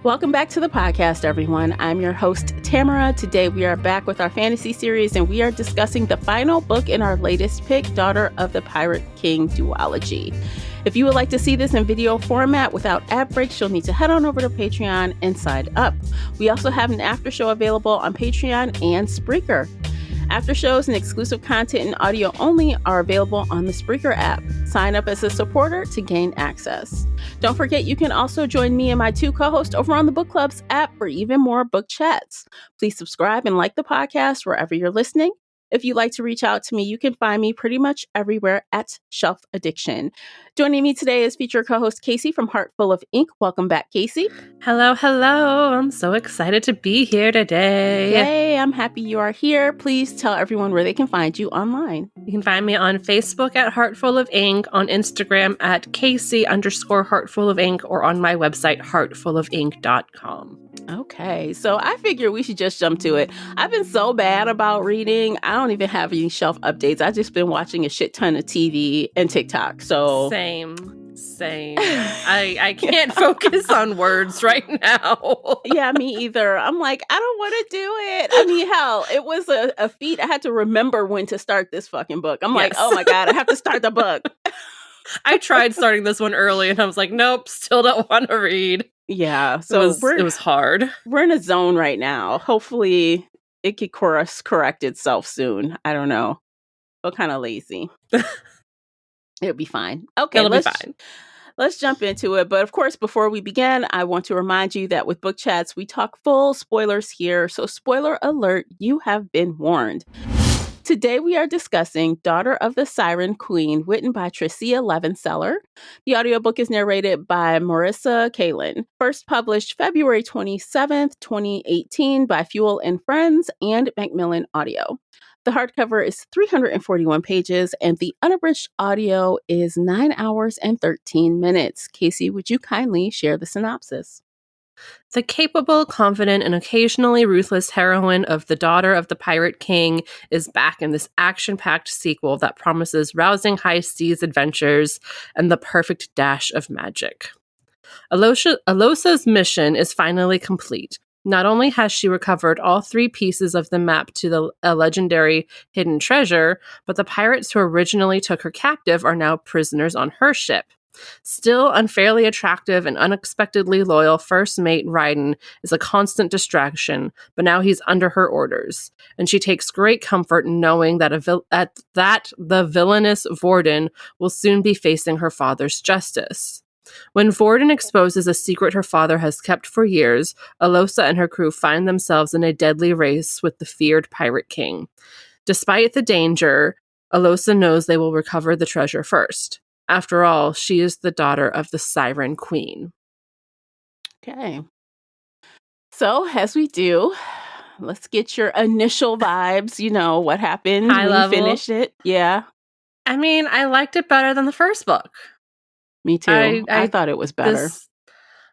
Welcome back to the podcast, everyone. I'm your host, Tamara. Today we are back with our fantasy series, and we are discussing the final book in our latest pick, Daughter of the Pirate King duology. If you would like to see this in video format without ad breaks, you'll need to head on over to Patreon and sign up. We also have an after show available on Patreon and Spreaker. After shows and exclusive content and audio only are available on the Spreaker app. Sign up as a supporter to gain access. Don't forget, you can also join me and my two co-hosts over on the Book Club's app for even more book chats. Please subscribe and like the podcast wherever you're listening. If you'd like to reach out to me, you can find me pretty much everywhere at Shelf Addiction. Joining me today is feature co-host Casey from Heartful of Ink. Welcome back, Casey. Hello, hello. I'm so excited to be here today. Yay, I'm happy you are here. Please tell everyone where they can find you online. You can find me on Facebook at Heartful of Ink, on Instagram at Casey_Heartful of Ink, or on my website, heartfulofink.com. Okay, so I figure we should just jump to it. I've been so bad about reading. I don't even have any shelf updates. I've just been watching a shit ton of TV and TikTok. So Same. I can't focus on words right now. Yeah, me either. I'm like, I don't want to do it. I mean, hell, it was a feat. I had to remember when to start this fucking book. I'm like, oh my God, I have to start the book. I tried starting this one early and I was like, nope, still don't want to read. Yeah, so it was hard. We're in a zone right now. Hopefully it could correct itself soon. I don't know. Feel kind of lazy. It'll be fine. Okay, It'll be fine. Let's jump into it. But of course, before we begin, I want to remind you that with Book Chats, we talk full spoilers here. So spoiler alert, you have been warned. Today, we are discussing Daughter of the Siren Queen, written by Tricia Levenseller. The audiobook is narrated by Marissa Kalin. First published February 27th, 2018 by Fuel and Friends and Macmillan Audio. The hardcover is 341 pages, and the unabridged audio is 9 hours and 13 minutes. Casey, would you kindly share the synopsis? The capable, confident, and occasionally ruthless heroine of The Daughter of the Pirate King is back in this action-packed sequel that promises rousing high-seas adventures and the perfect dash of magic. Alosa's mission is finally complete. Not only has she recovered all 3 pieces of the map to a legendary hidden treasure, but the pirates who originally took her captive are now prisoners on her ship. Still unfairly attractive and unexpectedly loyal first mate Ryden is a constant distraction, but now he's under her orders, and she takes great comfort in knowing that the villainous Vorden will soon be facing her father's justice. When Vorden exposes a secret her father has kept for years, Alosa and her crew find themselves in a deadly race with the feared Pirate King. Despite the danger, Alosa knows they will recover the treasure first. After all, she is the daughter of the Siren Queen. Okay. So, as we do, let's get your initial vibes. You know, what happened when you finished it. Yeah. I mean, I liked it better than the first book. Me too. I thought it was better.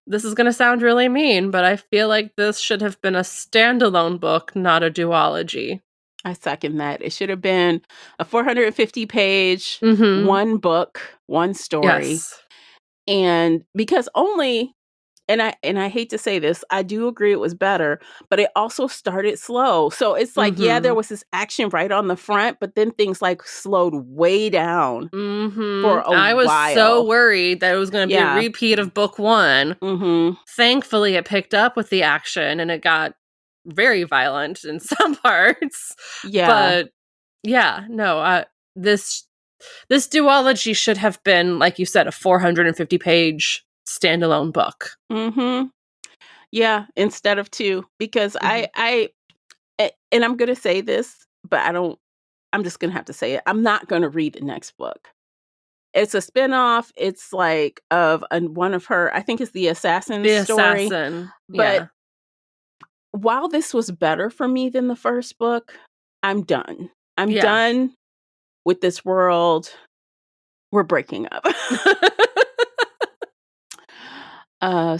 This is going to sound really mean, but I feel like this should have been a standalone book, not a duology. I second that. It should have been a 450-page, one book, one story. Yes. And because and I hate to say this, I do agree it was better, but it also started slow. So it's like, yeah, there was this action right on the front, but then things like slowed way down for a while. I was so worried that it was going to be a repeat of book 1. Thankfully, it picked up with the action and it got very violent in some parts. Yeah. But yeah, no, this duology should have been, like you said, a 450-page standalone book. Yeah, instead of 2, because I and I'm gonna say this, but I'm just gonna have to say it. I'm not gonna read the next book. It's a spinoff. It's like of one of her, I think it's the assassin story. But while this was better for me than the first book, I'm done. I'm done with this world. We're breaking up.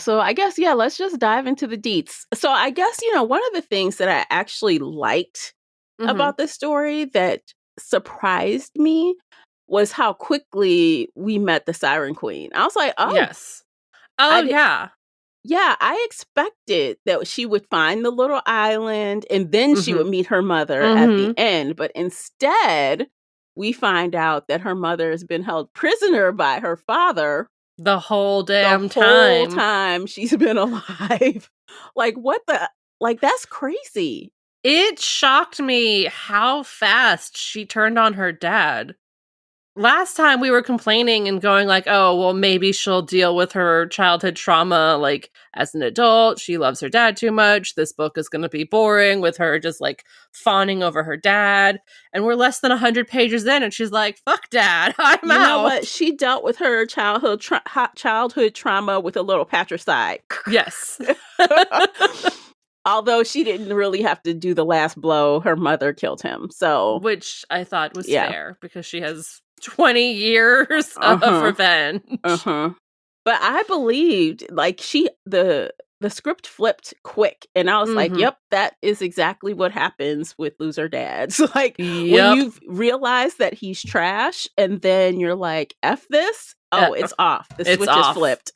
So I guess, let's just dive into the deets. So I guess, one of the things that I actually liked about this story that surprised me was how quickly we met the Siren Queen. I was like, oh. Yes. Oh, yeah. Yeah, I expected that she would find the little island and then she would meet her mother at the end. But instead, we find out that her mother has been held prisoner by her father The whole the damn whole time. time she's been alive. Like, what the? Like, that's crazy. It shocked me how fast she turned on her dad. Last time we were complaining and going like, oh, well, maybe she'll deal with her childhood trauma, like, as an adult. She loves her dad too much. This book is going to be boring with her just, like, fawning over her dad. And we're less than 100 pages in, and she's like, fuck dad, I'm You out. know what? She dealt with her childhood trauma with a little patricide. Yes. Although she didn't really have to do the last blow. Her mother killed him. So, which I thought was fair because she has 20 years of revenge. But I believed, like, the script flipped quick, and I was like, yep, that is exactly what happens with loser dads. Like, when you realize that he's trash, and then you're like, F this, it's off. The switch is flipped.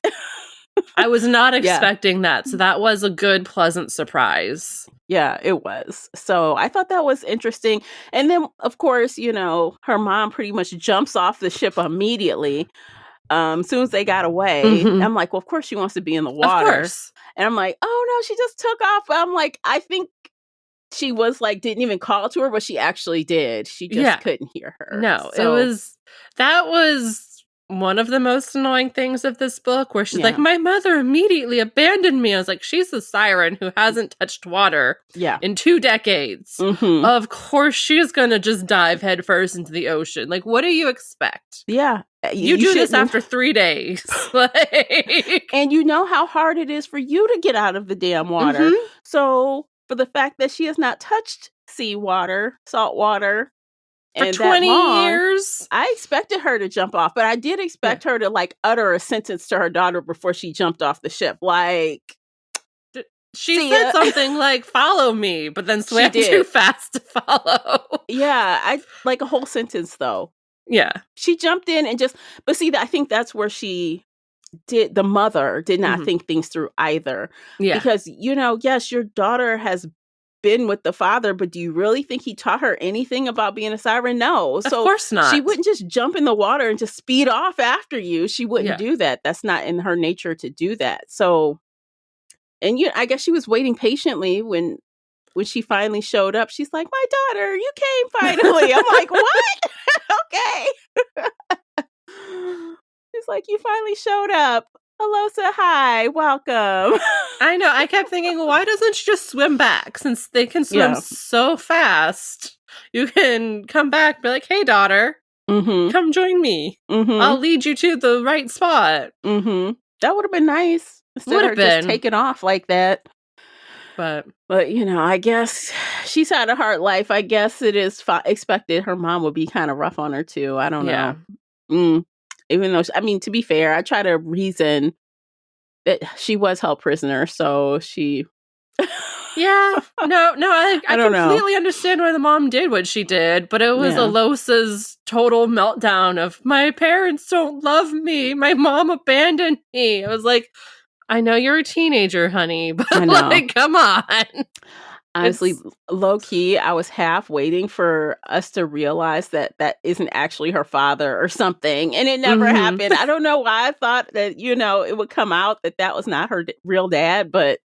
I was not expecting that, so that was a good, pleasant surprise. Yeah, it was. So I thought that was interesting. And then, of course, her mom pretty much jumps off the ship immediately. As soon as they got away. I'm like, well, of course she wants to be in the water. Of course. And I'm like, oh no, she just took off. I'm like, I think she was like, didn't even call to her, but she actually did. She just couldn't hear her. No, that was one of the most annoying things of this book, where she's like, my mother immediately abandoned me. I was like, she's the siren who hasn't touched water in 2 decades. Of course she's gonna just dive headfirst into the ocean. Like, what do you expect? Yeah. You do this after 3 days. Like, and you know how hard it is for you to get out of the damn water. So for the fact that she has not touched seawater, salt water, for 20 years, I expected her to jump off, but I did expect her to like utter a sentence to her daughter before she jumped off the ship. Like, she said something like, follow me, but then swam too fast to follow. Yeah, I like a whole sentence though. Yeah. She jumped in and but see, I think that's where the mother did not think things through either. Yeah. Because, yes, your daughter has been with the father, but do you really think he taught her anything about being a siren? No. So of course not. She wouldn't just jump in the water and just speed off after you. She wouldn't do that. That's not in her nature to do that. So, and I guess she was waiting patiently when she finally showed up. She's like, my daughter, you came finally. I'm like, what? Okay. She's like, you finally showed up. Hello, say hi, welcome. I know. I kept thinking, why doesn't she just swim back? Since they can swim so fast, you can come back, be like, hey, daughter, come join me. I'll lead you to the right spot. That would have been nice. Instead of just taking off like that. But I guess she's had a hard life. I guess it is expected her mom would be kind of rough on her too. I don't know. Even though, to be fair, I try to reason that she was held prisoner, so she... I completely understand why the mom did what she did, but it was Alosa's total meltdown of, my parents don't love me, my mom abandoned me. I was like, I know you're a teenager, honey, but like, come on. Honestly, low key, I was half waiting for us to realize that isn't actually her father or something. And it never happened. I don't know why I thought that, it would come out that was not her real dad, but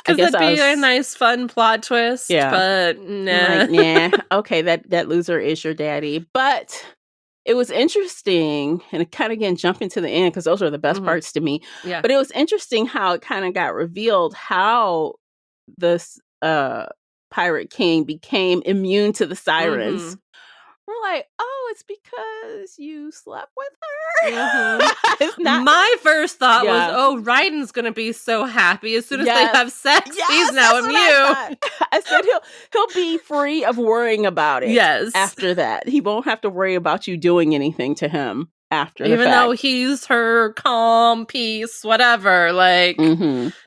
because that'd be a nice, fun plot twist. Yeah. But nah. Like, nah. Okay, that loser is your daddy. But it was interesting, and it kind of, again, jump into the end because those are the best parts to me. Yeah. But it was interesting how it kind of got revealed how this Pirate King became immune to the sirens. We're like, oh, it's because you slept with her? It's not. My first thought was, oh, Raiden's going to be so happy. As soon as they have sex, he's now immune. I said he'll be free of worrying about it. Yes. After that. He won't have to worry about you doing anything to him after Even though he's her calm, peace, whatever. Like,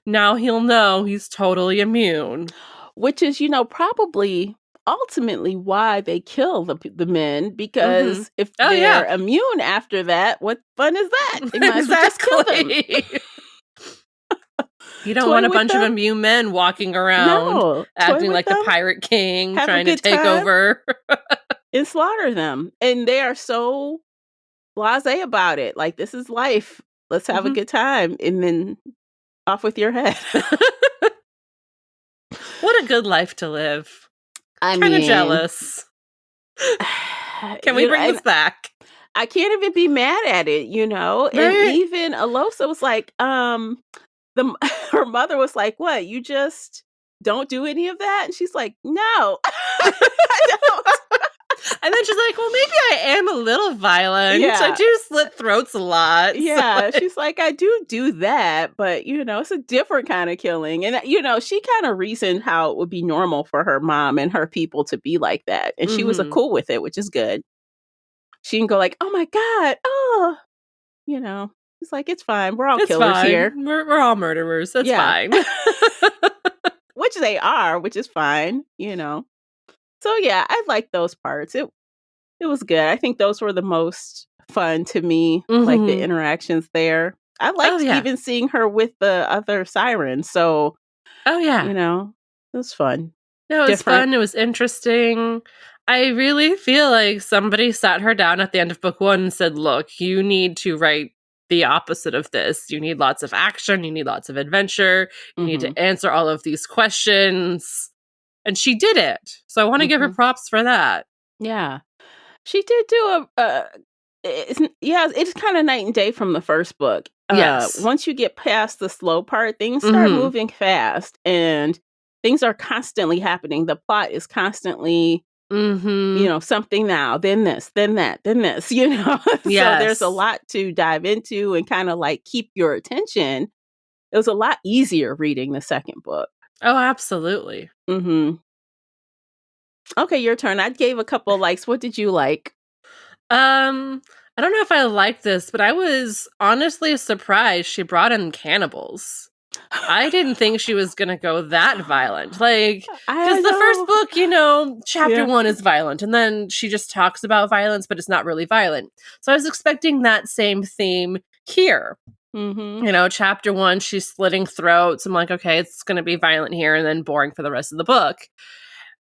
now he'll know he's totally immune. Which is, probably... ultimately why they kill the men, because if they're immune after that, what fun is that? They might as well just kill them. You don't Toy want a with bunch of them? immune men walking around No. Toy acting with like the them. Pirate King, Have a trying to good take time over. and slaughter them. And they are so blasé about it. Like, this is life. Let's have a Mhm. good time. And then off with your head. What a good life to live. I Kind of mean, jealous. Can we bring and this back? I can't even be mad at it, you know? And Right? even Alosa was like, the her mother was like, "What? You just don't do any of that?" And she's like, "No, I don't." And then she's like, well, maybe I am a little violent. I Yeah, do slit throats a lot. So yeah. She's like, "I do that, but you know, it's a different kind of killing." And you know, she kind of reasoned how it would be normal for her mom and her people to be like that, and she was Mhm. cool with it, which is good. She didn't go like, "Oh my god, oh," you know. It's like it's fine. We're all It's killers fine. here. We're all murderers. That's Yeah. fine. Which they are, which is fine, you know. So yeah, I like those parts. It was good. I think those were the most fun to me, like the Mhm. interactions there. I Oh, liked yeah. even seeing her with the other sirens. So, Oh, yeah. you know, it was fun. No, it was Different. fun. It was interesting. I really feel like somebody sat her down at the end of book 1 and said, look, you need to write the opposite of this. You need lots of action. You need lots of adventure. You need Mhm. to answer all of these questions. And she did it. So I want to give her Mhm. props for that. Yeah. She did do it's kind of night and day from the first book. Yes. Once you get past the slow part, things start Mhm. moving fast and things are constantly happening. The plot is constantly, you Mhm. know, something now, then this, then that, then this, you know. So there's a Yes. lot to dive into and kind of like keep your attention. It was a lot easier reading the second book. Oh, absolutely. Mhm. Okay, your turn. I gave a couple likes. What did you like? Um, I don't know if I like this, but I was honestly surprised she brought in cannibals. I didn't think she was gonna go that violent. Like, I because the first know. book, chapter Yeah. 1 is violent, and then she just talks about violence, but it's not really violent. So I was expecting that same theme here. Mhm. Chapter 1, she's slitting throats. I'm like, okay, it's gonna be violent here, and then boring for the rest of the book.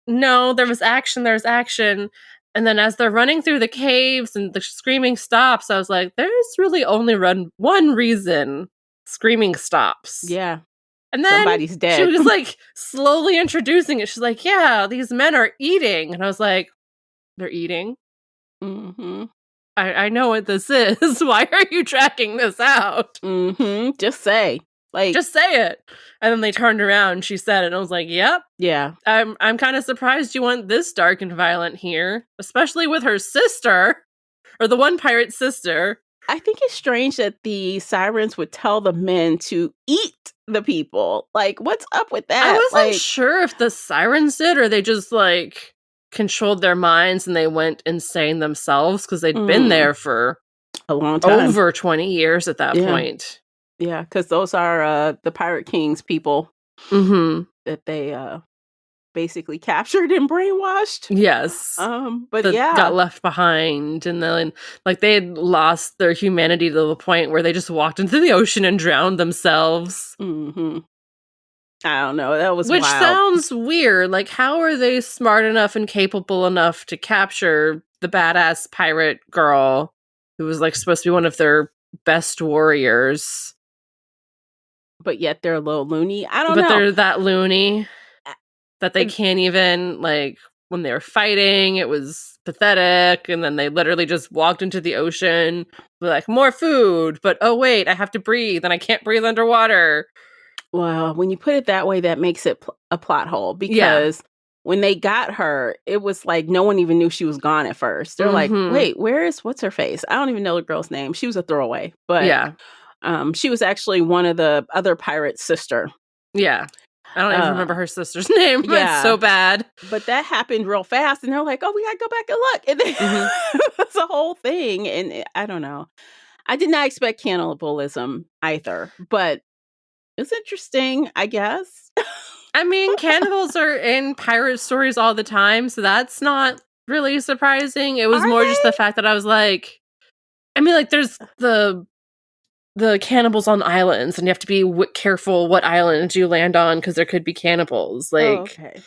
No, there's action. And then as they're running through the caves and the screaming stops, I was like, there's really only one reason screaming stops. Yeah. And then Somebody's she dead. was like slowly introducing it. She's like, yeah, these men are eating. And I was like, they're eating? Mhm. I know what this is. Why are you tracking this out? Mhm. Just say. Like, Just say it. And then they turned around and she said it. And I was like, yep. yeah. I'm kind of surprised you went this dark and violent here, especially with her sister, or the one pirate sister. I think it's strange that the sirens would tell the men to eat the people. Like, what's up with I that? wasn't Like, sure if the sirens did or they just controlled their minds and they went insane themselves because they'd been mm, there for a long time. over 20 years at that Yeah. point. Yeah, cuz those are the Pirate King's people Mm-hmm. that they basically captured and brainwashed. Yes. But That got yeah. left behind, and then they had lost their humanity to the point where they just walked into the ocean and drowned themselves. Mhm. I don't know. That was Which wild. sounds weird. Like, how are they smart enough and capable enough to capture the badass pirate girl who was supposed to be one of their best warriors? But yet they're a little loony. I don't But know. they're that loony Uh, that they can't even when they were fighting, it was pathetic, and then they literally just walked into the ocean with more food, but oh wait, I have to breathe and I can't breathe underwater. Well, when you put it that way, that makes it a plot hole Yeah. because when they got her, it was like no one even knew she was gone at first. They're like, Mm-hmm. "Wait, what's her face?" I don't even know the girl's name. She was a throwaway, but Yeah. she was actually one of the other pirates' sister. Yeah. I don't even Uh, remember her sister's name. It's yeah, so bad. but that happened real fast, and they're like, "Oh, we gotta go back and look," and Mhm. then it's a whole thing. And I don't know. I did not expect cannibalism either, but it's interesting, I guess. I mean, cannibals are in pirate stories all the time, so that's not really surprising. It was Are more just the they? fact that I was like, I mean, there's the cannibals on islands, and you have to be careful what island you land on because there could be cannibals. Like, okay.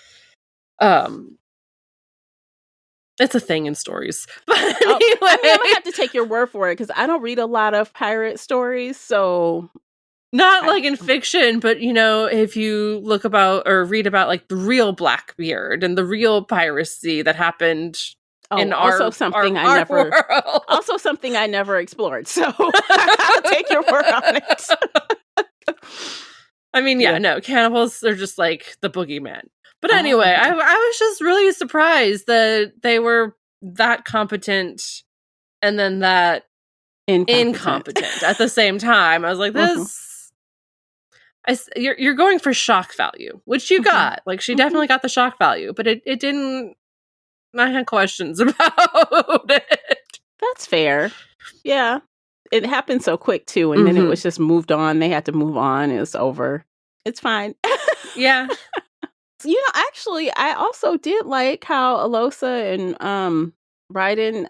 It's a thing in stories. But anyway. I mean, I'm gonna have to take your word for it because I don't read a lot of pirate stories, so not like in fiction, but if you look about or read about like the real Blackbeard and the real piracy that happened in also our something world. Also something I never explored. So I'll take your word on it. I mean, no, cannibals, they're just like the boogeyman. But anyway, I was just really surprised that they were that competent and then that incompetent at the same time. I was like, this, you're going for shock value, which you got. Like, she definitely got the shock value, but it didn't. I had questions about it. That's fair. Yeah. It happened so quick too, and then it was just moved on. They had to move on. It was over. It's fine. Yeah. Actually, I also did like how Alosa and Raiden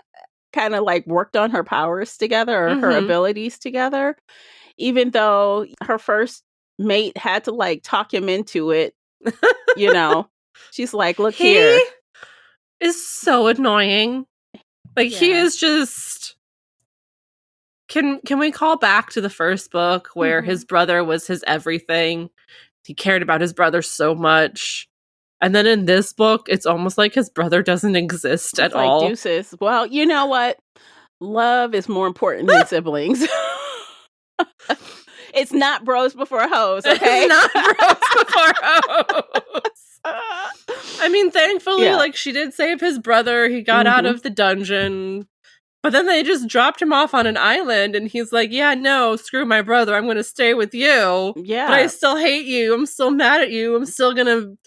kind of like worked on her powers together or her abilities together, even though her first mate had to like talk him into it. She's like, look here. He is so annoying. Like, he is just... Can we call back to the first book where his brother was his everything? He cared about his brother so much. And then in this book, it's almost like his brother doesn't exist at all. Deuces. Well, you know what? Love is more important than siblings. It's not bros before hoes, okay? It's not bros before hoes. I mean, thankfully, like, she did save his brother. He got out of the dungeon. But then they just dropped him off on an island, and he's like, yeah, no, screw my brother. I'm going to stay with you. Yeah. But I still hate you. I'm still mad at you. I'm still going to,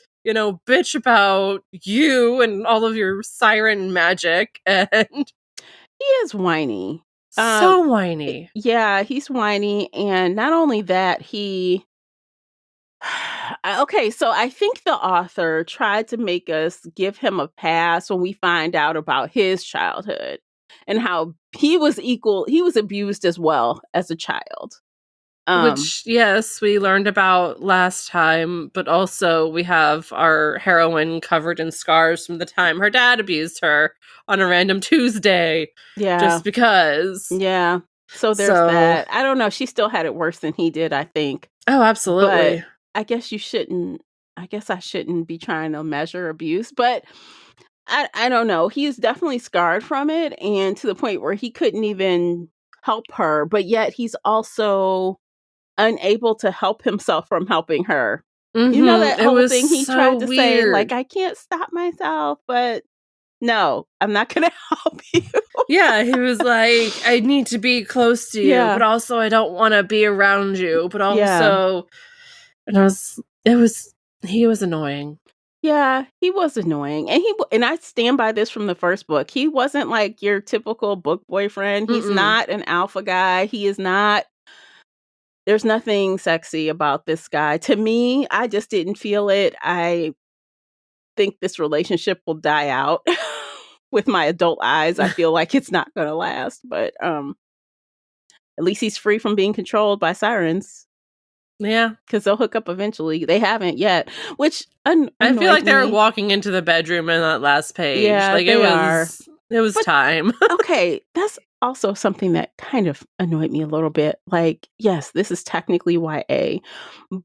bitch about you and all of your siren magic. And he is whiny. So whiny. Yeah, he's whiny. And not only that, okay, so I think the author tried to make us give him a pass when we find out about his childhood and how he was abused as well as a child. Which, yes, we learned about last time, but also we have our heroine covered in scars from the time her dad abused her on a random Tuesday. Yeah. Just because. Yeah. So there's that. I don't know. She still had it worse than he did, I think. Oh, absolutely. But I guess I shouldn't be trying to measure abuse, but I don't know. He is definitely scarred from it, and to the point where he couldn't even help her, but yet he's also unable to help himself from helping her. That whole thing he tried to say, like, I can't stop myself, but no, I'm not going to help you. Yeah, he was like, I need to be close to you, but also I don't want to be around you, but also, and he was annoying. Yeah, he was annoying. And I stand by this from the first book. He wasn't like your typical book boyfriend. He's not an alpha guy. He is not. There's nothing sexy about this guy. To me, I just didn't feel it. I think this relationship will die out. With my adult eyes, I feel like it's not going to last. But at least he's free from being controlled by sirens. Yeah, because they'll hook up eventually. They haven't yet, which I feel like they were walking into the bedroom in that last page. Yeah, like it was time. Okay, that's also something that kind of annoyed me a little bit. Like, yes, this is technically YA,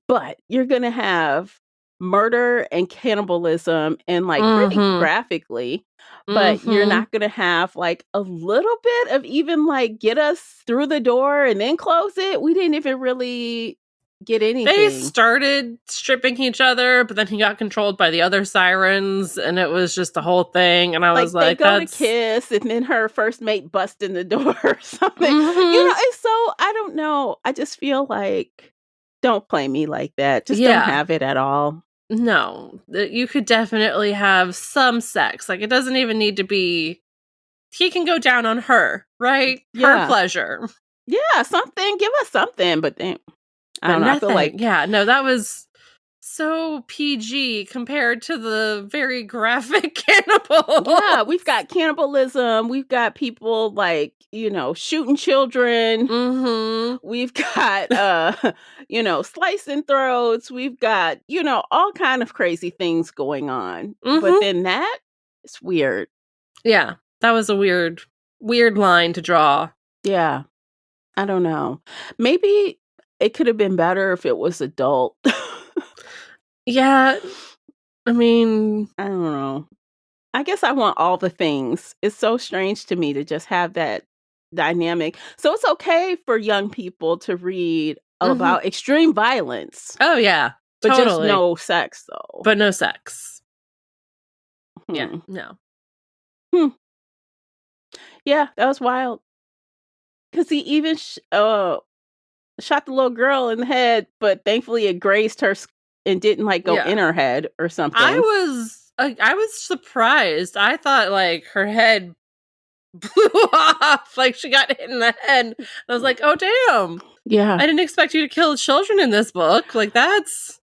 but you're gonna have murder and cannibalism and like pretty graphically, but you're not gonna have like a little bit of even like get us through the door and then close it. We didn't even really get anything. They started stripping each other, but then he got controlled by the other sirens, and it was just the whole thing. And I was like, they go to kiss, and then her first mate busts in the door or something. And so I don't know. I just feel like, don't play me like that. Just don't have it at all. No, you could definitely have some sex. Like, it doesn't even need to be. He can go down on her, right? Her pleasure. Yeah, something. Give us something, but then. I don't know. I feel like that was so PG compared to the very graphic cannibal. Yeah, we've got cannibalism. We've got people like, shooting children. Mm-hmm. We've got, slicing throats. We've got, all kind of crazy things going on. But Mm-hmm. then it's weird. Yeah, that was a weird line to draw. Yeah, I don't know. Maybe it could have been better if it was adult. Yeah, I mean, I don't know. I guess I want all the things. It's so strange to me to just have that dynamic. So it's okay for young people to read mm-hmm. about extreme violence. Oh yeah, But totally. just no sex, though. But no sex. Yeah, Hmm. no. Yeah, that was wild. Because he even shot the little girl in the head, but thankfully it grazed her and didn't go in her head or something. I was surprised. I thought like her head blew off, like she got hit in the head. I was like, oh damn. Yeah. I didn't expect you to kill children in this book. Like that's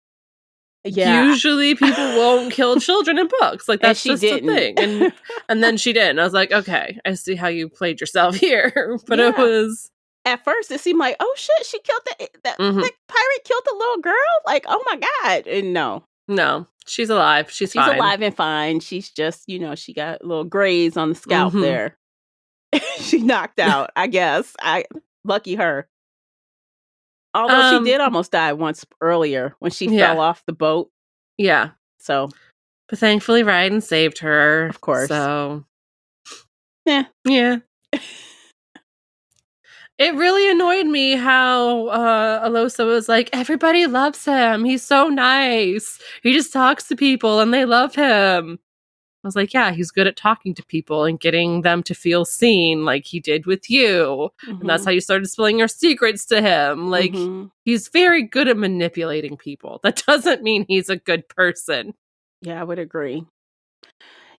usually people won't kill children in books. Like that's just a thing. And then she didn't. I was like, okay, I see how you played yourself here. But it was at first it seemed like, oh shit, she killed that pirate killed the little girl. Like, oh my God. And no, she's alive. She's fine. Alive and fine. She's just, she got a little graze on the scalp there. She knocked out, I guess. Lucky her. Although she did almost die once earlier when she fell off the boat. Yeah. So. But thankfully Ryden saved her. Of course. So. Yeah. Yeah. It really annoyed me how Alosa was like, everybody loves him. He's so nice. He just talks to people and they love him. I was like, yeah, he's good at talking to people and getting them to feel seen like he did with you. And that's how you started spilling your secrets to him. Like, he's very good at manipulating people. That doesn't mean he's a good person. Yeah, I would agree.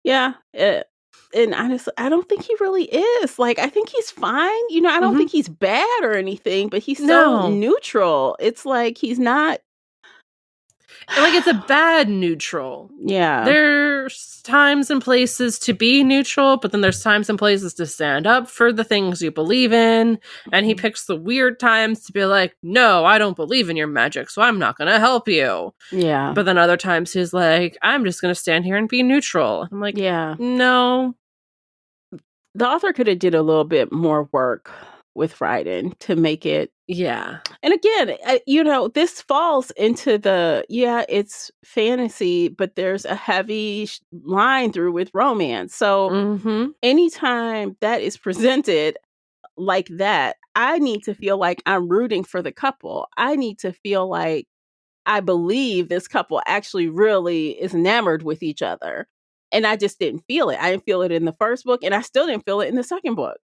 Yeah. And honestly, I don't think he really is. Like, I think he's fine. I don't think he's bad or anything, but he's so neutral. It's like he's not. Like, it's a bad neutral. Yeah. There's times and places to be neutral, but then there's times and places to stand up for the things you believe in. And he picks the weird times to be like, no, I don't believe in your magic, so I'm not going to help you. Yeah. But then other times he's like, I'm just going to stand here and be neutral. I'm like, yeah, no. The author could have did a little bit more work with Ryden to make it. Yeah. And again, this falls into it's fantasy, but there's a heavy line through with romance. So anytime that is presented like that, I need to feel like I'm rooting for the couple. I need to feel like I believe this couple actually really is enamored with each other. And I just didn't feel it. I didn't feel it in the first book, and I still didn't feel it in the second book.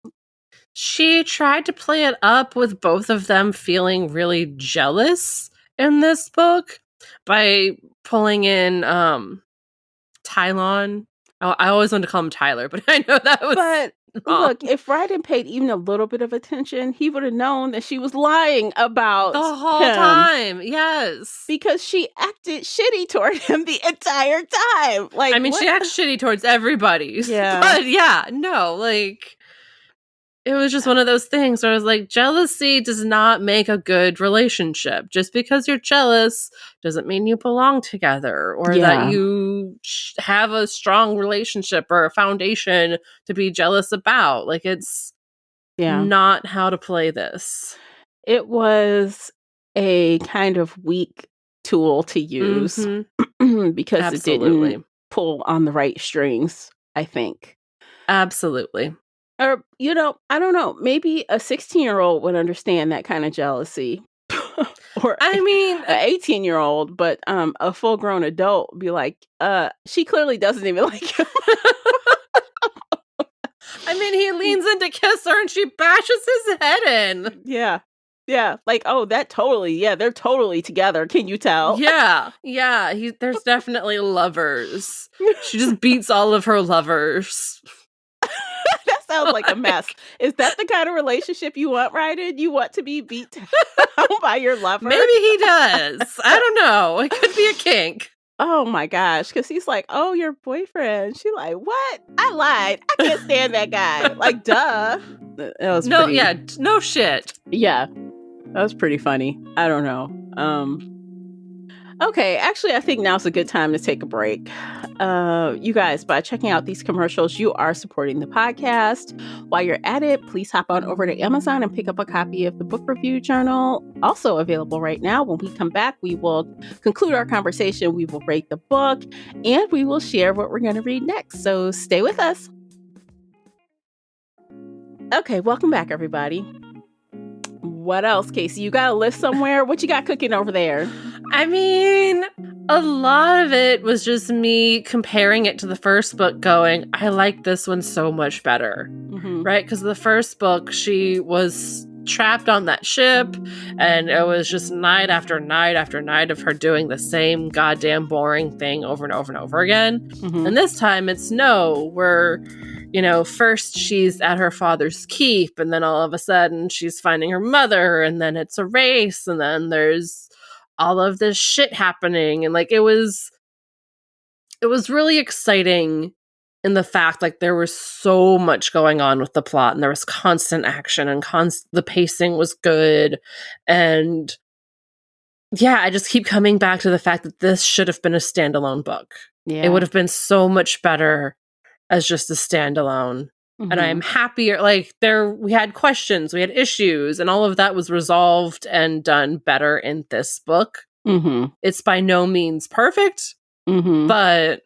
She tried to play it up with both of them feeling really jealous in this book by pulling in Tylon. I always wanted to call him Tyler, but I know that was wrong. Look, if Ryden paid even a little bit of attention, he would have known that she was lying about the whole him. time. Yes. Because she acted shitty toward him the entire time. Like, I mean, she acts shitty towards everybody. Yeah. But yeah, no, like, it was just one of those things where I was like, jealousy does not make a good relationship. Just because you're jealous doesn't mean you belong together or that you have a strong relationship or a foundation to be jealous about. Like, it's not how to play this. It was a kind of weak tool to use because it didn't pull on the right strings, I think. Absolutely. Or, I don't know. Maybe a 16-year-old would understand that kind of jealousy. Or I mean, an 18-year-old, but a full-grown adult would be like, she clearly doesn't even like him. I mean, he leans in to kiss her and she bashes his head in. Yeah. Yeah. Like, oh, they're totally together. Can you tell? Yeah. Yeah. There's definitely lovers. She just beats all of her lovers. That's sounds like a mess. Is that the kind of relationship you want, Ryden? You want to be beat down by your lover? Maybe he does. I don't know. It could be a kink. Oh my gosh, because he's like, oh, your boyfriend. She like, what? I lied. I can't stand that guy. Like, duh. That was No, pretty, yeah, no shit. yeah, that was pretty funny. I don't know. Okay, actually, I think now's a good time to take a break. You guys, by checking out these commercials, you are supporting the podcast. While you're at it, please hop on over to Amazon and pick up a copy of the book review journal, also available right now. When we come back, we will conclude our conversation. We will rate the book, and we will share what we're going to read next. So stay with us. Okay, welcome back, everybody. What else, Casey? You got a list somewhere? What you got cooking over there? I mean, a lot of it was just me comparing it to the first book going, I like this one so much better, right? Because the first book, she was trapped on that ship, and it was just night after night after night of her doing the same goddamn boring thing over and over and over again. And this time it's no, we're... first she's at her father's keep, and then all of a sudden she's finding her mother, and then it's a race, and then there's all of this shit happening. And like, it was really exciting in the fact, like, there was so much going on with the plot, and there was constant action, and the pacing was good. And yeah, I just keep coming back to the fact that this should have been a standalone book. Yeah. It would have been so much better as just a standalone. And I'm happier. Like, we had questions, we had issues, and all of that was resolved and done better in this book. It's by no means perfect, but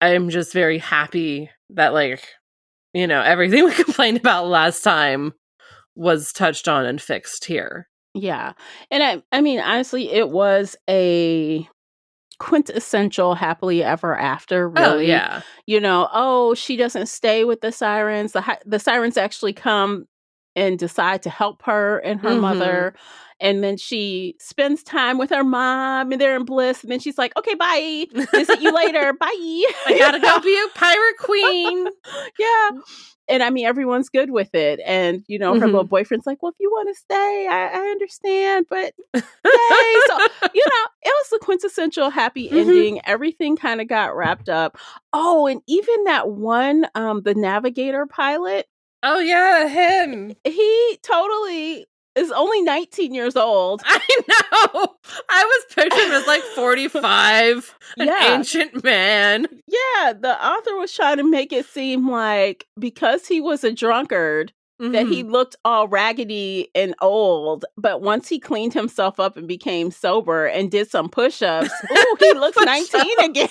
I'm just very happy that, like, everything we complained about last time was touched on and fixed here. Yeah. And I mean, honestly, it was a quintessential happily ever after, really. Oh, yeah. She doesn't stay with the sirens. The sirens actually come and decide to help her and her mother. And then she spends time with her mom, and they're in bliss. And then she's like, okay, bye. Visit you later. Bye. I gotta go be a pirate queen. Yeah. And I mean, everyone's good with it. And, her little boyfriend's like, well, if you want to stay, I understand. But yay. So, it was the quintessential happy ending. Everything kind of got wrapped up. Oh, and even that one, the navigator pilot. Oh, yeah, him. He totally is only 19 years old. I know. I was picturing him as like 45, an ancient man. Yeah, the author was trying to make it seem like because he was a drunkard, that he looked all raggedy and old. But once he cleaned himself up and became sober and did some push-ups, ooh, he looks 19 again.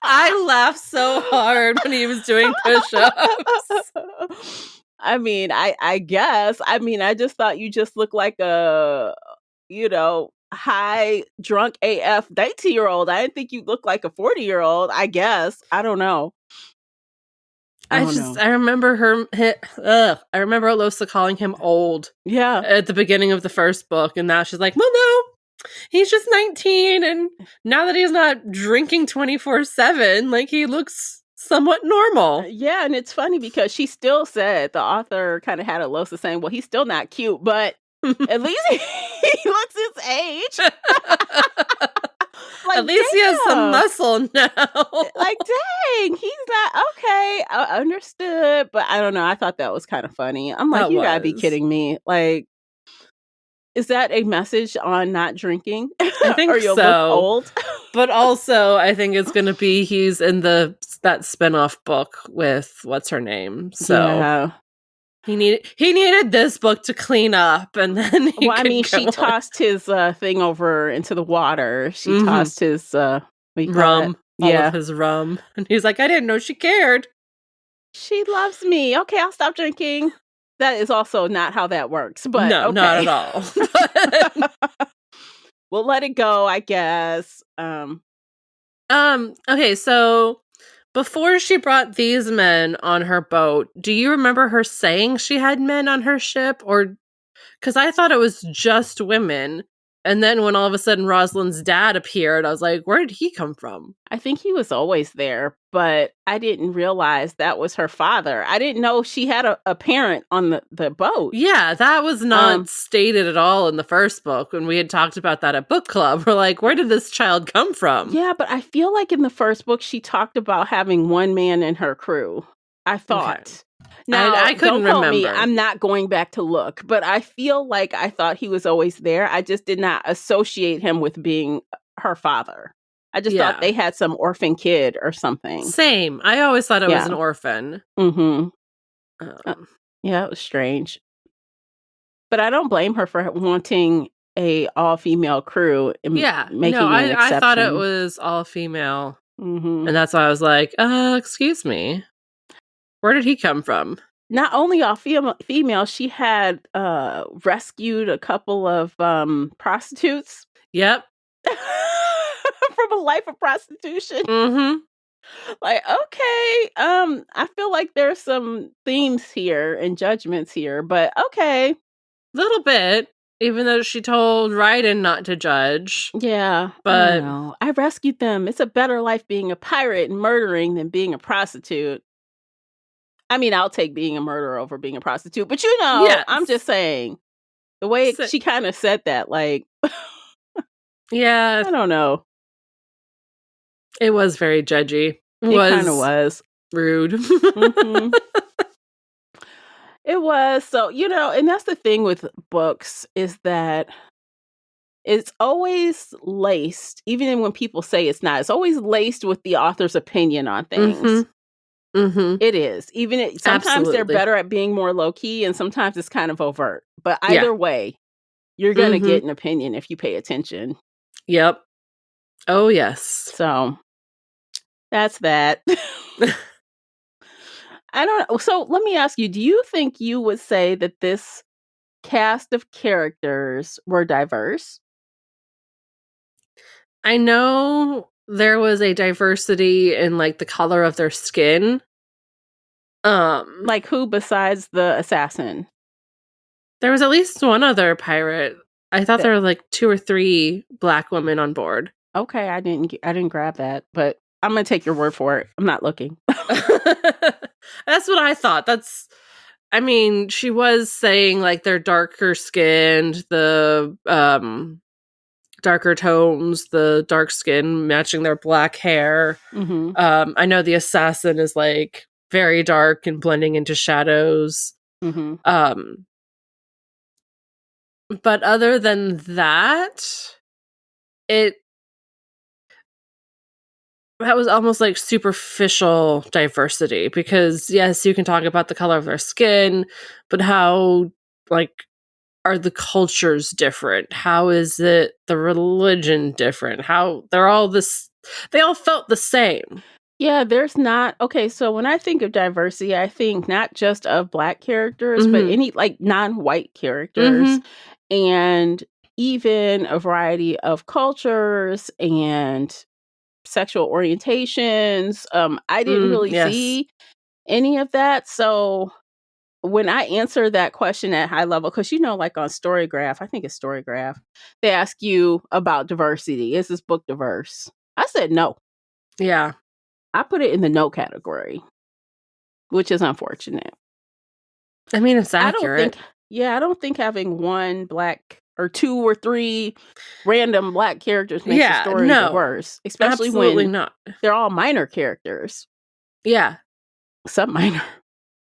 I laughed so hard when he was doing push-ups. I mean, I guess. I mean, I just thought you just looked like a, high drunk AF 19-year-old. I didn't think you looked like a 40-year-old, I guess. I don't know. I remember I remember Alosa calling him old. Yeah. At the beginning of the first book. And now she's like, well, no, he's just 19. And now that he's not drinking 24/7, like, he looks somewhat normal. Yeah. And it's funny because she still said, the author kind of had Alosa saying, well, he's still not cute, but at least he looks his age. Like, at least he has some muscle now. Like, dang, he's not okay. I understood, but I don't know. I thought that was kind of funny. I'm like, you gotta be kidding me. Like, is that a message on not drinking? I think or you'll so. look old. But also, I think it's going to be he's in that spinoff book with what's her name. So yeah. he needed this book to clean up, and then she tossed his thing over into the water. She tossed his rum, all of his rum, and he's like, I didn't know she cared. She loves me. Okay, I'll stop drinking. That is also not how that works. But no, okay. not at all. We'll let it go, I guess. Okay, so before she brought these men on her boat, do you remember her saying she had men on her ship? Or because I thought it was just women. And then when all of a sudden Rosalind's dad appeared, I was like, where did he come from? I think he was always there, but I didn't realize that was her father. I didn't know she had a parent on the boat. Yeah, that was not stated at all in the first book when we had talked about that at book club. We're like, where did this child come from? Yeah, but I feel like in the first book, she talked about having one man in her crew. I thought. Okay. Now, I couldn't don't quote me. remember. I'm not going back to look, but I feel like I thought he was always there. I just did not associate him with being her father. I just thought they had some orphan kid or something. Same. I always thought it was an orphan. Mm-hmm. Yeah, it was strange. But I don't blame her for wanting a all-female crew and making an exception. I thought it was all-female. Mm-hmm. And that's why I was like, excuse me. Where did he come from? Not only all female, she had rescued a couple of prostitutes. Yep. From a life of prostitution. Mm-hmm. Like, okay, I feel like there's some themes here and judgments here, but okay. Little bit, even though she told Raiden not to judge. Yeah, but I rescued them. It's a better life being a pirate and murdering than being a prostitute. I mean, I'll take being a murderer over being a prostitute, but yes. I'm just saying the way she kind of said that, like, yeah, I don't know. It was very judgy. It kind of was rude. Mm-hmm. It was. So, and that's the thing with books is that it's always laced, even when people say it's not, it's always laced with the author's opinion on things. Mm-hmm. Mm-hmm. It is. Sometimes they're better at being more low key, and sometimes it's kind of overt. But either way, you're going to get an opinion if you pay attention. Yep. Oh, yes. So that's that. I don't know. So let me ask you, do you think you would say that this cast of characters were diverse? I know there was a diversity in like the color of their skin. Like who besides the assassin? There was at least one other pirate. I thought there were like 2 or 3 black women on board. Okay, I didn't grab that, but I'm gonna take your word for it. I'm not looking. That's what I thought. She was saying like they're darker skinned, the darker tones, the dark skin matching their black hair. Mm-hmm. I know the assassin is like very dark and blending into shadows. Mm-hmm. But other than that, that was almost like superficial diversity because yes, you can talk about the color of their skin, but how like are the cultures different? How is it the religion different? How they all felt the same. Yeah, there's not. Okay, so when I think of diversity, I think not just of black characters, but any like non-white characters and even a variety of cultures and sexual orientations. I didn't really see any of that. So when I answer that question at high level, because like on Storygraph, I think it's Storygraph, they ask you about diversity. Is this book diverse? I said no. Yeah. I put it in the no category, which is unfortunate. I mean, it's accurate. I don't think having one black or 2 or 3 random black characters makes the story diverse. Especially when they're all minor characters. Yeah. Some minor.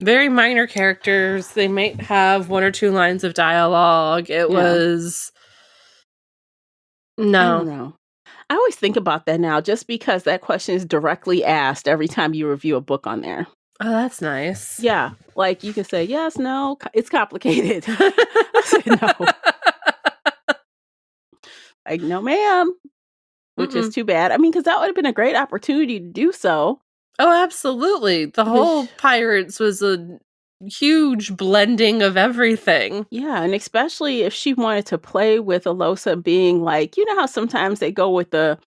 Very minor characters. They might have 1 or 2 lines of dialogue. It was... No. I don't know. I always think about that now just because that question is directly asked every time you review a book on there. Oh, that's nice. Yeah. Like you can say, yes, no, it's complicated. I said no. Like, no, ma'am. Which is too bad. I mean, because that would have been a great opportunity to do so. Oh, absolutely. The whole Pirates was a huge blending of everything. Yeah, and especially if she wanted to play with Alosa being like, how sometimes they go with the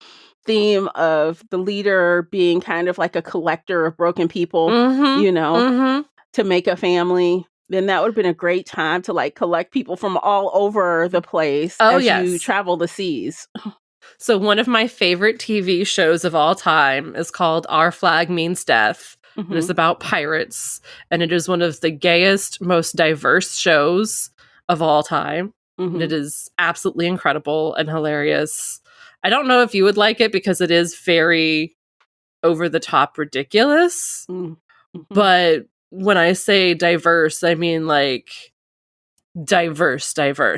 theme of the leader being kind of like a collector of broken people, to make a family. then that would have been a great time to like collect people from all over the place Oh, as yes. you travel the seas. So one of my favorite TV shows of all time is called Our Flag Means Death. Mhm. It is about pirates, and it is one of the gayest, most diverse shows of all time. And it Mhm. is absolutely incredible and hilarious. I don't know if you would like it because it is very over the top ridiculous, Mm. Mhm. but when I say diverse, I mean like diverse.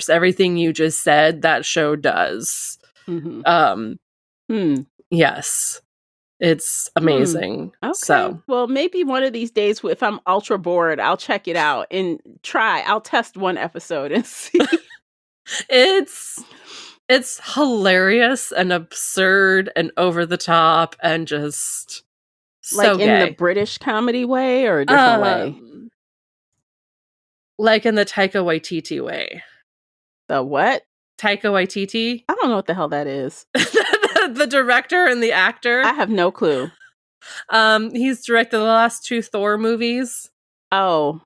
Everything you just said, that show does. Mhm. Hmm. Yes. It's amazing. Okay. So Well, maybe one of these days, if I'm ultra bored, I'll check it out and try. I'll test one episode and see. it's hilarious and absurd and over the top and just Like so in the gay. British comedy way or a different way? Like in the Taika Waititi way. The what? Taika Waititi? I don't know what the hell that is. The director and the actor. I have no clue. He's directed the last 2 Thor movies. Oh.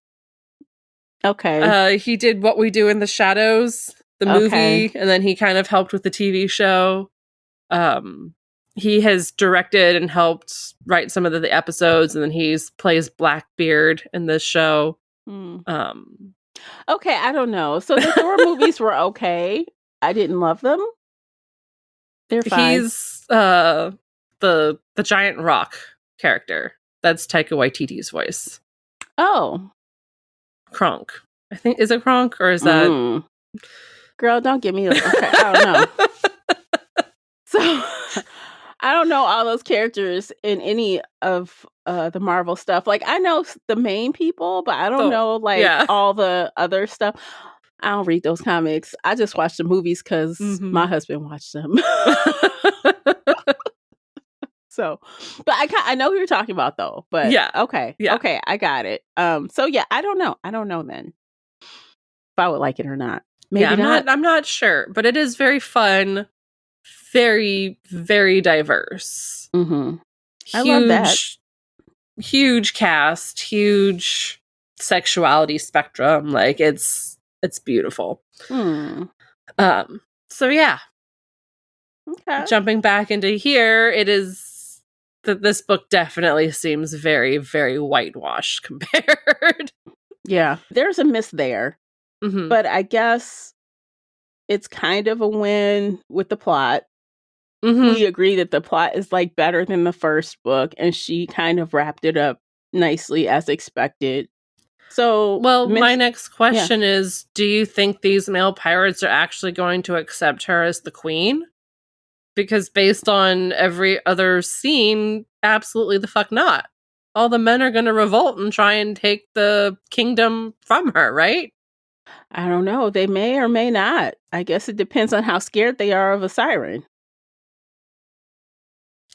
Okay. He did What We Do in the Shadows, the movie, and then he kind of helped with the TV show. He has directed and helped write some of the episodes, and then he's plays Blackbeard in this show. Okay, I don't know. So the Thor movies were okay. I didn't love them. They're fine. He's the giant rock character. That's Taika Waititi's voice. Oh. Kronk. I think, is it Kronk or is that Girl, don't give me okay, I don't know. So I don't know all those characters in any of the Marvel stuff. Like I know the main people, but I don't know like all the other stuff. I don't read those comics. I just watch the movies because my husband watched them. So, but I know who you're talking about though. But okay, I got it. So yeah, I don't know then if I would like it or not. Maybe not. I'm not sure, but it is very fun, very, very diverse. Mm-hmm. I love that. Huge cast, huge sexuality spectrum. Like it's beautiful. So yeah. Okay. Jumping back into here, it is that this book definitely seems very, very whitewashed compared. Yeah, there's a miss there. But I guess it's kind of a win with the plot. We agree that the plot is like better than the first book, and she kind of wrapped it up nicely as expected. So, well, my next question is, do you think these male pirates are actually going to accept her as the queen? Because based on every other scene, absolutely the fuck not. All the men are going to revolt and try and take the kingdom from her, right? I don't know. They may or may not. I guess it depends on how scared they are of a siren.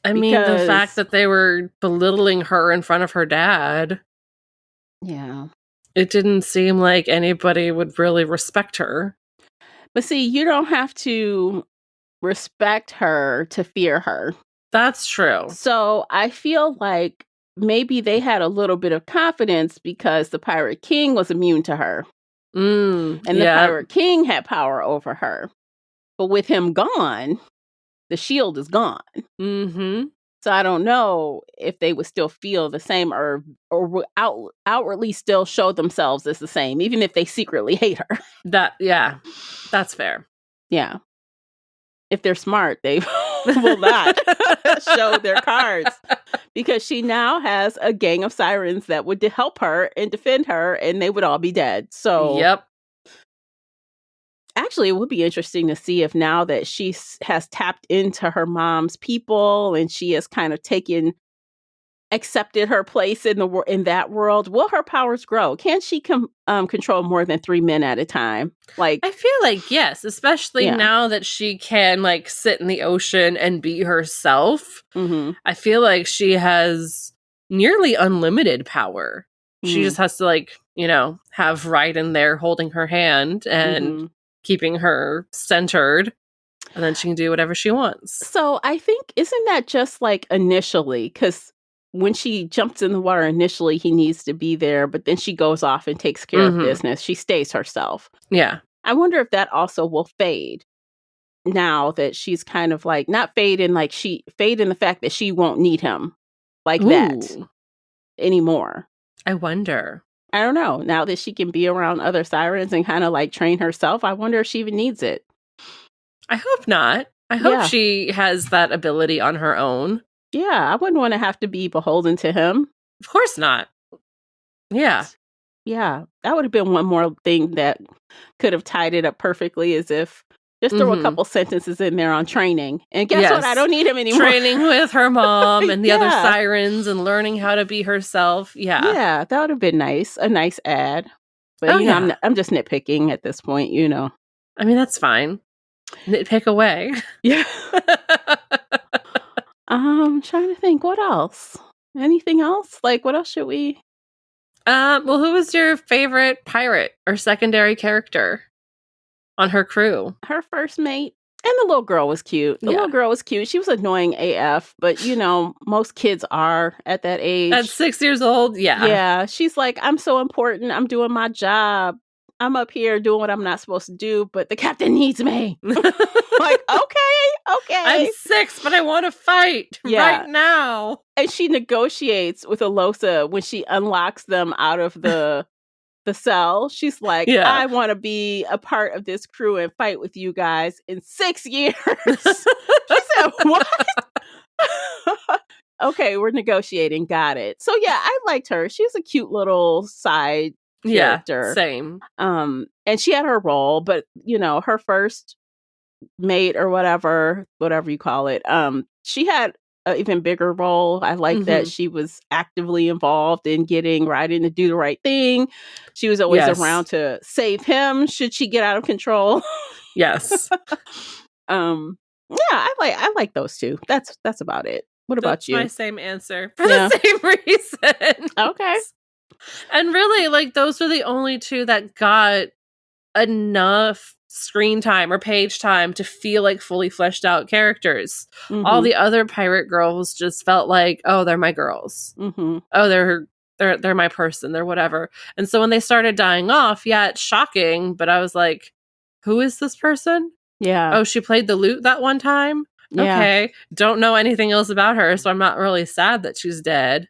I mean, the fact that they were belittling her in front of her dad. Yeah. It didn't seem like anybody would really respect her. But see, you don't have to respect her to fear her. That's true. So I feel like maybe they had a little bit of confidence because the Pirate King was immune to her. And the Pirate King had power over her. But with him gone, the shield is gone. So I don't know if they would still feel the same or outwardly still show themselves as the same, even if they secretly hate her. That's fair. Yeah. If they're smart, they will not show their cards because she now has a gang of sirens that would help her and defend her, and they would all be dead. So, actually, it would be interesting to see if now that she has tapped into her mom's people and she has kind of accepted her place in that world, will her powers grow? Can she control more than 3 men at a time? Like, I feel like yes, especially now that she can like sit in the ocean and be herself. I feel like she has nearly unlimited power. She just has to like, have Right in there holding her hand and keeping her centered, and then she can do whatever she wants. So I think, isn't that just like initially, because when she jumps in the water initially, he needs to be there, but then she goes off and takes care of business. She stays herself. Yeah. I wonder if that also will fade now that she's kind of like, not fade in like fade in the fact that she won't need him like that anymore. I wonder. I don't know. Now that she can be around other sirens and kind of like train herself, I wonder if she even needs it. I hope not. I hope she has that ability on her own. Yeah, I wouldn't want to have to be beholden to him. Of course not. Yeah. Yeah, that would have been one more thing that could have tied it up perfectly, as if just throw a couple sentences in there on training. And guess what? I don't need him anymore. Training with her mom and the other sirens and learning how to be herself. Yeah. Yeah, that would have been nice. A nice ad. But, I'm just nitpicking at this point, I mean, that's fine. Nitpick away. Yeah. I'm trying to think, what else? Anything else? Like, what else should we... Well, who was your favorite pirate or secondary character on her crew? Her first mate. And the little girl was cute. The little girl was cute. She was annoying AF, but, most kids are at that age. At 6 years old, yeah. Yeah, she's like, I'm so important. I'm doing my job. I'm up here doing what I'm not supposed to do, but the captain needs me. Like, okay. I'm 6, but I want to fight right now. And she negotiates with Alosa when she unlocks them out of the cell. She's like, I want to be a part of this crew and fight with you guys in 6 years. She said, what? Okay, we're negotiating. Got it. So yeah, I liked her. She was a cute little side character. Yeah, same. And she had her role, but her first mate or whatever you call it, she had an even bigger role. I like that she was actively involved in getting Raiden to do the right thing. She was always around to save him should she get out of control. Yes. Yeah, I like those two. That's about it. What about you? My same answer for the same reason. Okay. And really, like, those were the only two that got enough screen time or page time to feel like fully fleshed out characters. All the other pirate girls just felt like, oh, they're my girls. Oh, they're my person. They're whatever. And so when they started dying off, it's shocking. But I was like, who is this person? Yeah. Oh, she played the lute that one time? Yeah. Okay. Don't know anything else about her, so I'm not really sad that she's dead.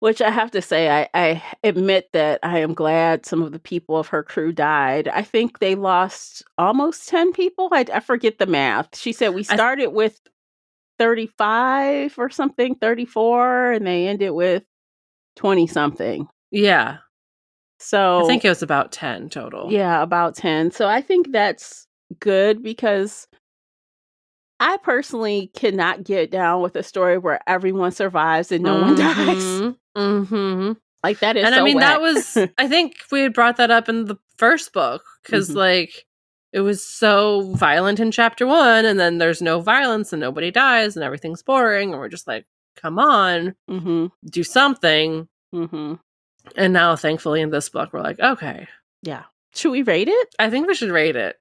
Which I have to say, I admit that I am glad some of the people of her crew died. I think they lost almost 10 people. I forget the math. She said we started with 35 or something, 34, and they ended with 20-something. Yeah. So I think it was about 10 total. Yeah, about 10. So I think that's good because I personally cannot get down with a story where everyone survives and no one dies. Like, that is and so I mean, whack. that was, I think we had brought that up in the first book because, like, it was so violent in chapter 1, and then there's no violence and nobody dies and everything's boring. And we're just like, come on, do something. And now, thankfully, in this book, we're like, okay. Yeah. Should we rate it? I think we should rate it.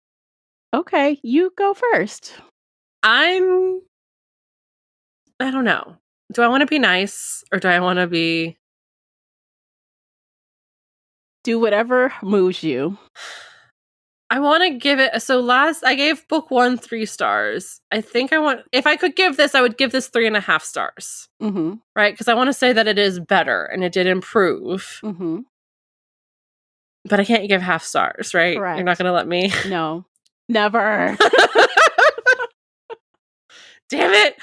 Okay, you go first. I don't know. Do I want to be nice or do I want to be... Do whatever moves you. I want to give it... So I gave book 1 3 stars. I think if I could give this, I would give this 3.5 stars. Right? Because I want to say that it is better and it did improve. But I can't give half stars, right? Correct. You're not going to let me? No. Never. Damn it.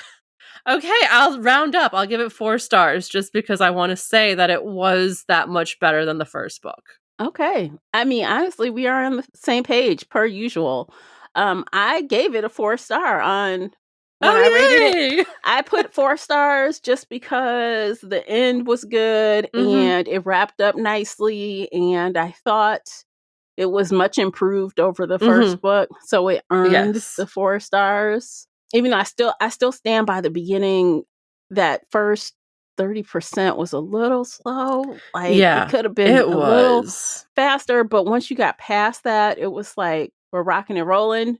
Okay, I'll round up. I'll give it 4 stars just because I want to say that it was that much better than the first book. Okay. I mean, honestly, we are on the same page per usual. I gave it a 4-star on when I rated it. I put 4 stars just because the end was good and it wrapped up nicely, and I thought it was much improved over the first book, so it earned the 4 stars. Even though I still stand by the beginning, that first 30% was a little slow. Like, it could have been a little faster, but once you got past that, it was like we're rocking and rolling,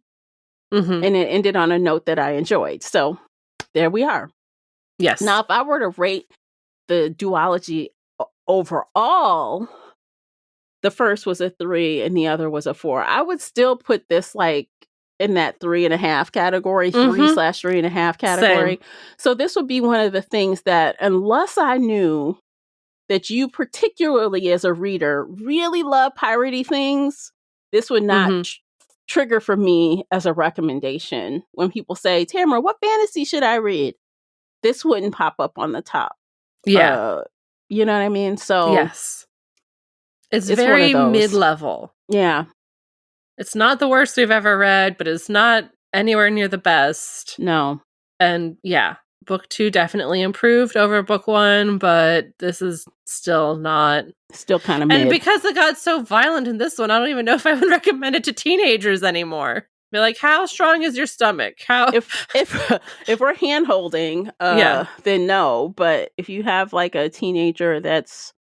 and it ended on a note that I enjoyed. So there we are. Yes. Now, if I were to rate the duology overall, the first was a 3 and the other was a 4. I would still put this like in that 3.5 category, 3/3.5 category. Same. So this would be one of the things that, unless I knew that you particularly as a reader really love piratey things, this would not trigger for me as a recommendation. When people say, Tamara, what fantasy should I read? This wouldn't pop up on the top. Yeah. You know what I mean? So yes. It's very mid-level. Yeah. It's not the worst we've ever read, but it's not anywhere near the best. No. And yeah, book 2 definitely improved over book 1, but this is still not. Still kind of mid. And because it got so violent in this one, I don't even know if I would recommend it to teenagers anymore. Be like, how strong is your stomach? How if we're hand holding, then no. But if you have like a teenager that's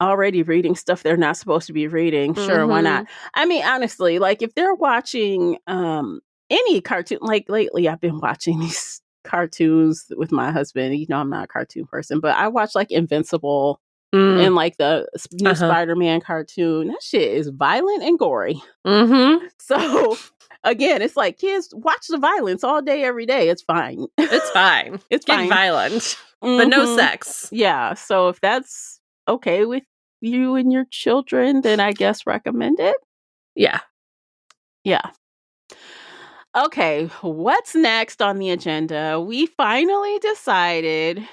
already reading stuff they're not supposed to be reading, sure, why not? I mean, honestly, like if they're watching any cartoon, like lately I've been watching these cartoons with my husband. You know, I'm not a cartoon person, but I watch like Invincible and like the new Spider-Man cartoon. That shit is violent and gory. So again, it's like, kids, watch the violence all day, every day. It's fine. It's fine. It's Get fine. Violent, but no sex. Yeah. So if that's okay with you and your children, then I guess recommend it. Yeah. Yeah. Okay. What's next on the agenda? We finally decided.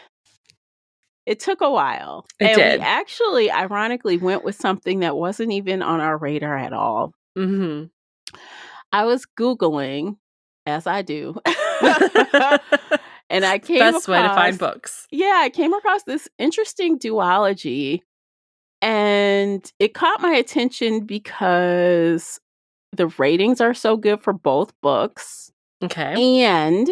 It took a while. It did. We actually, ironically, went with something that wasn't even on our radar at all. I was Googling, as I do. And I came Best way to find books. Yeah, I came across this interesting duology. And it caught my attention because the ratings are so good for both books. Okay. And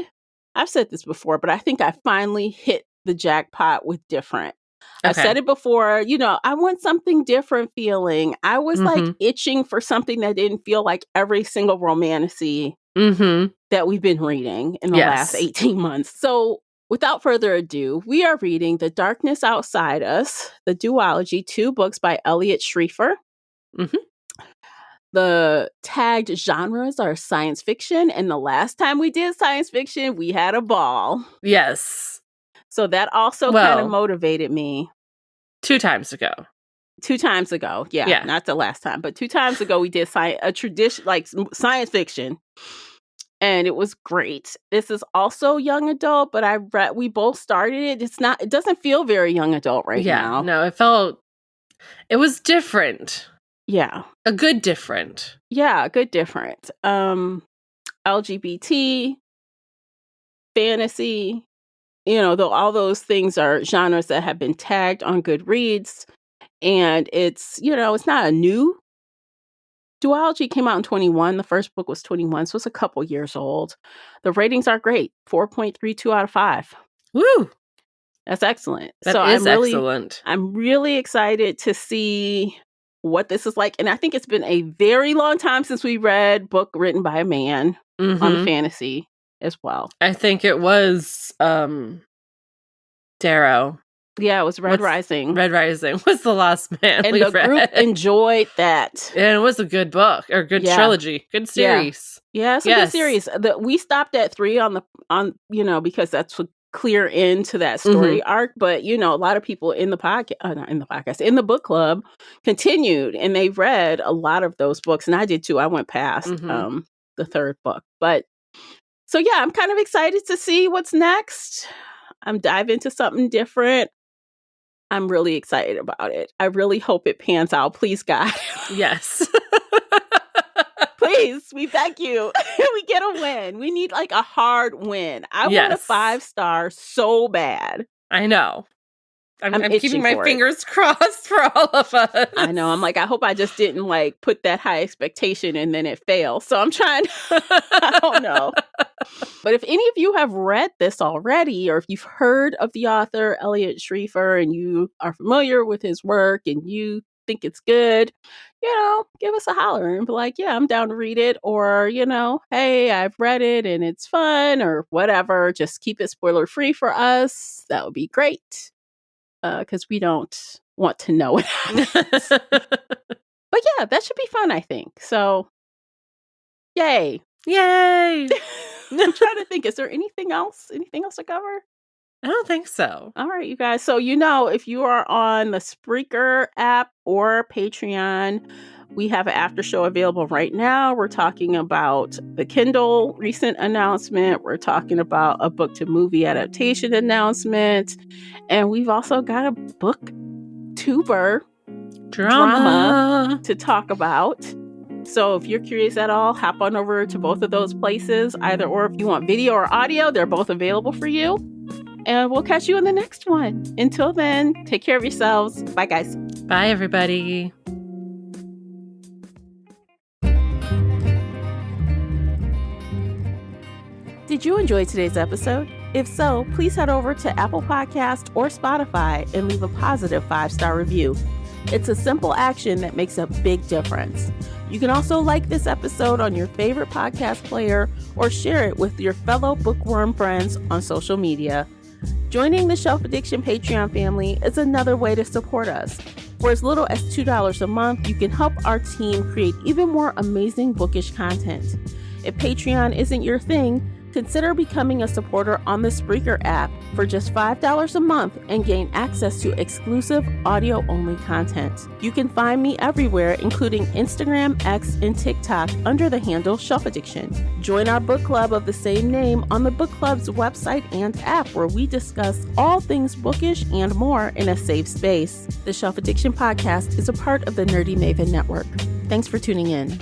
I've said this before, but I think I finally hit the jackpot with different. I've said it before, you know, I want something different feeling. I was like itching for something that didn't feel like every single romantasy that we've been reading in the last 18 months. So without further ado, we are reading The Darkness Outside Us, the duology, 2 books by Elliot Schreifer. The tagged genres are science fiction, and the last time we did science fiction, we had a ball. Yes. So that also kind of motivated me. 2 times ago. 2 times ago. Yeah. Not the last time, but 2 times ago we did a tradition, like science fiction. And it was great. This is also young adult, but we both started it. It doesn't feel very young adult right now. No, it was different. Yeah. A good different. Yeah, a good different. LGBT, fantasy, you know, all those things are genres that have been tagged on Goodreads. And it's, you know, it's not a new duology. Came out in 21. The first book was 21, so it's a couple years old. The ratings are great. 4.32 out of 5. Woo! That's excellent. Excellent. I'm really excited to see what this is like. And I think it's been a very long time since we read a book written by a man on fantasy as well. I think it was Darrow. Yeah, it was Red Rising. Red Rising was the last man and we the read. Group enjoyed that. And it was a good book, or good trilogy. Good series. Yeah, it's a good series. We stopped at 3 on you know, because that's a clear end to that story arc. But, you know, a lot of people in the podcast, in the book club continued, and they read a lot of those books. And I did too. I went past the 3rd book. But so, yeah, I'm kind of excited to see what's next. I'm diving into something different. I'm really excited about it. I really hope it pans out. Please, God. Yes. Please, we beg you. We get a win. We need like a hard win. I want a 5-star so bad. I know. I'm keeping my fingers crossed for all of us. I know. I'm like, I hope I just didn't like put that high expectation and then it fails. So I'm trying. I don't know. But if any of you have read this already, or if you've heard of the author Elliot Schreifer and you are familiar with his work and you think it's good, give us a holler and be like, yeah, I'm down to read it. Or, hey, I've read it and it's fun or whatever. Just keep it spoiler free for us. That would be great. Because we don't want to know what happens. But yeah, that should be fun, I think. So, yay. Yay! I'm trying to think, is there anything else? Anything else to cover? I don't think so. All right, you guys. So, if you are on the Spreaker app or Patreon, we have an after show available right now. We're talking about the Kindle recent announcement. We're talking about a book to movie adaptation announcement. And we've also got a booktuber drama to talk about. So if you're curious at all, hop on over to both of those places, either or. If you want video or audio, they're both available for you. And we'll catch you in the next one. Until then, take care of yourselves. Bye, guys. Bye, everybody. Did you enjoy today's episode? If so, please head over to Apple Podcast or Spotify and leave a positive 5-star review. It's a simple action that makes a big difference. You can also like this episode on your favorite podcast player or share it with your fellow bookworm friends on social media. Joining the Shelf Addiction Patreon family is another way to support us. For as little as $2 a month, you can help our team create even more amazing bookish content. If Patreon isn't your thing, consider becoming a supporter on the Spreaker app for just $5 a month and gain access to exclusive audio-only content. You can find me everywhere, including Instagram, X, and TikTok under the handle Shelf Addiction. Join our book club of the same name on the book club's website and app, where we discuss all things bookish and more in a safe space. The Shelf Addiction podcast is a part of the Nerdy Maven Network. Thanks for tuning in.